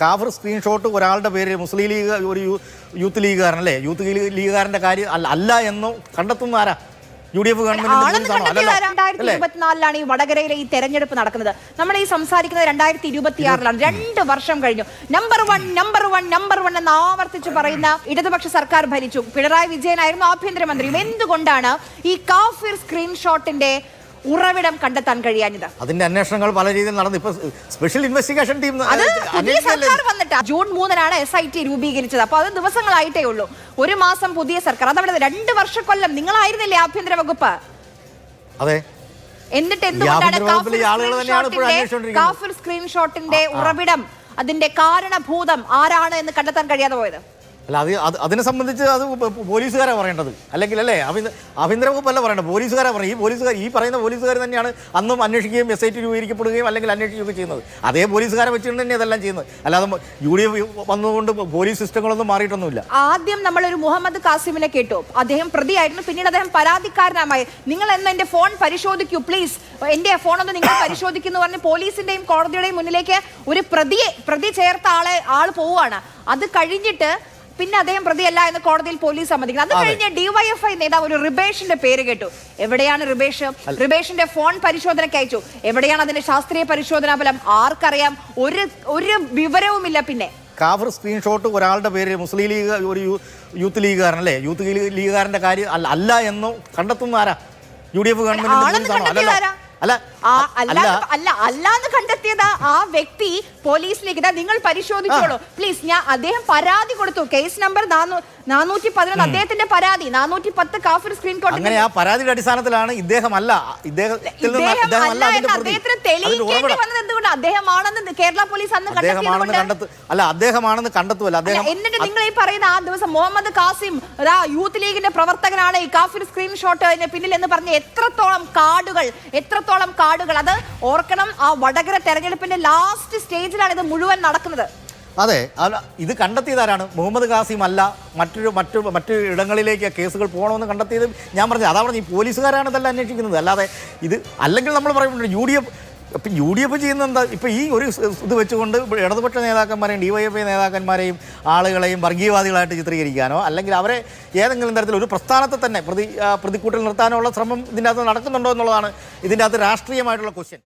കാഫർ screenshot ഒരാളുടെ പേര് മുസ്ലിം league ഒരു യൂത്ത് ലീഗുകാരനല്ലേ, യൂത്ത് ലീഗുകാരൻ്റെ കാര്യം അല്ല എന്ന് കണ്ടെത്തുന്ന ആരാ? UDF government. 2024 ഈ വടകരയിലെ ഈ തെരഞ്ഞെടുപ്പ് നടക്കുന്നത്. നമ്മൾ ഈ സംസാരിക്കുന്നത് 2026 2 വർഷം കഴിഞ്ഞു. നമ്പർ വൺ എന്ന് ആവർത്തിച്ച് പറയുന്ന ഇടതുപക്ഷ സർക്കാർ ഭരിച്ചു. പിണറായി വിജയനായിരുന്നു ആഭ്യന്തരമന്ത്രി. എന്തുകൊണ്ടാണ് ഈ കാഫിർ സ്ക്രീൻഷോട്ടിന്റെ ഉറവിടം കണ്ടെത്താൻ കഴിയാഞ്ഞത്? അതിന്റെ അന്വേഷണങ്ങൾ പല രീതിയിൽ നടന്നു. ഇപ്പൊ സ്പെഷ്യൽ ഇൻവെസ്റ്റിഗേഷൻ ടീം വന്നിട്ട് ജൂൺ 3 SIT രൂപീകരിച്ചത്. അപ്പൊ അത് ദിവസങ്ങളായിട്ടേ ഉള്ളൂ. 1 മാസം പുതിയ സർക്കാർ, അതവിടെ 2 വർഷക്കൊല്ലം നിങ്ങളായിരുന്നില്ലേ ആഭ്യന്തര വകുപ്പ്? അതെ. എന്നിട്ട് എന്തുകൊണ്ടാണ് കാഫിർ സ്ക്രീൻഷോട്ടിന്റെ ഉറവിടം, അതിന്റെ കാരണഭൂതം ആരാണ് എന്ന് കണ്ടെത്താൻ കഴിയാതെ പോയത്? അല്ല, അതിനെ സംബന്ധിച്ച് അത് പോലീസുകാരാണ് പറയേണ്ടത്, അല്ലെങ്കിൽ അല്ലേ ആഭ്യന്തര വകുപ്പല്ല പറയേണ്ടത്, പോലീസുകാരാണ് പറയുന്നത്. ഈ പറയുന്ന പോലീസുകാർ തന്നെയാണ് അന്നും അന്വേഷിക്കുകയും SIT രൂപീകരിക്കപ്പെടുകയും അല്ലെങ്കിൽ അന്വേഷിക്കുകയൊക്കെ ചെയ്യുന്നത്. അതേ പോലീസുകാരെ വെച്ചുകൊണ്ട് തന്നെ ഇതെല്ലാം ചെയ്യുന്നത്. അല്ലാതെ UDF വന്നതുകൊണ്ട് പോലീസ് സിസ്റ്റങ്ങളൊന്നും മാറിയിട്ടൊന്നുമില്ല. ആദ്യം നമ്മളൊരു മുഹമ്മദ് കാസിമിനെ കേട്ടു. അദ്ദേഹം പ്രതിയായിരുന്നു, പിന്നീട് അദ്ദേഹം പരാതിക്കാരനായി. നിങ്ങൾ എന്ന് എന്റെ ഫോൺ പരിശോധിക്കൂ പ്ലീസ്, എന്റെ ഫോൺ ഒന്ന് നിങ്ങൾ പരിശോധിക്കുന്നു പറഞ്ഞ് പോലീസിന്റെയും കോടതിയുടെയും മുന്നിലേക്ക് ഒരു പ്രതി ചേർത്ത ആൾ പോവുകയാണ്. അത് കഴിഞ്ഞിട്ട് പിന്നെ അദ്ദേഹം പ്രതിയല്ല എന്ന് കോടതിയിൽ പോലീസ് സമ്മതിക്കണം. അത് കഴിഞ്ഞ് DYFI നേതാവ് ഒരു റിബേഷിന്റെ പേര് കേട്ടു. എവിടെയാണ് റിബേഷ്? റിബേഷിന്റെ ഫോൺ പരിശോധനയ്ക്ക് അയച്ചു. എവിടെയാണ് അതിന്റെ ശാസ്ത്രീയ പരിശോധനാ ഫലം? ആർക്കറിയാം? ഒരു വിവരവുമില്ല. പിന്നെ കാഫർ സ്ക്രീൻഷോട്ട് ഒരാളുടെ പേര് മുസ്ലിം ലീഗ് ഒരു യൂത്ത് ലീഗുകാരനല്ലേ, യൂത്ത് ലീഗുകാരൻ്റെ കാര്യം അല്ല എന്ന് കണ്ടെത്തുന്ന ആരാ? UDF government. അല്ലാന്ന് കണ്ടെത്തിയത് ആ വ്യക്തി പോലീസിലേക്ക്. നിങ്ങൾ പരിശോധിച്ചോളൂ പ്ലീസ്. അദ്ദേഹം പരാതി കൊടുത്തു. കേസ് നമ്പർ 411 അദ്ദേഹത്തിന്റെ പരാതി 410 കാഫിർ സ്ക്രീൻഷോട്ട്. അങ്ങനെ ആ പരാതിയുടെ അടിസ്ഥാനത്തിലാണ് അദ്ദേഹമാണെന്ന് കേരള പോലീസ് അന്ന് അദ്ദേഹമാണെന്ന് കണ്ടെത്തുമല്ല. എന്നിട്ട് നിങ്ങൾ ഈ പറയുന്ന ആ ദിവസം മുഹമ്മദ് കാസിം യൂത്ത് ലീഗിന്റെ പ്രവർത്തകനാണ് ഈ കാഫിർ സ്ക്രീൻഷോട്ട് പിന്നിൽ എന്ന് പറഞ്ഞ് എത്രത്തോളം കാർഡുകൾ അത് ഓർക്കണം. ആ വടകര തെരഞ്ഞെടുപ്പിന്റെ ലാസ്റ്റ് സ്റ്റേജിലാണ് ഇത് മുഴുവൻ നടക്കുന്നത്. അതെ, ഇത് കണ്ടെത്തിയതാരാണ്? മുഹമ്മദ് കാസിം അല്ല, മറ്റു ഇടങ്ങളിലേക്ക് കേസുകൾ പോകണമെന്ന് കണ്ടെത്തിയത് ഞാൻ പറഞ്ഞത്. അതാ പറഞ്ഞത്, ഈ പോലീസുകാരാണ് ഇതെല്ലാം അന്വേഷിക്കുന്നത്. അല്ലാതെ ഇത് അല്ലെങ്കിൽ നമ്മൾ പറയുന്നുണ്ട് UDF ചെയ്യുന്ന എന്താ? ഇപ്പം ഈ ഒരു ഇത് വെച്ചുകൊണ്ട് ഇടതുപക്ഷ നേതാക്കന്മാരെയും DYFI നേതാക്കന്മാരെയും ആളുകളെയും വർഗീയവാദികളായിട്ട് ചിത്രീകരിക്കാനോ അല്ലെങ്കിൽ അവരെ ഏതെങ്കിലും തരത്തിൽ ഒരു പ്രസ്ഥാനത്തെ തന്നെ പ്രതിക്കൂട്ടിൽ നിർത്താനോ ഉള്ള ശ്രമം ഇതിൻ്റെ അകത്ത് നടക്കുന്നുണ്ടോ എന്നുള്ളതാണ് ഇതിൻ്റെ അകത്ത് രാഷ്ട്രീയമായിട്ടുള്ള ക്വസ്റ്റ്യൻ.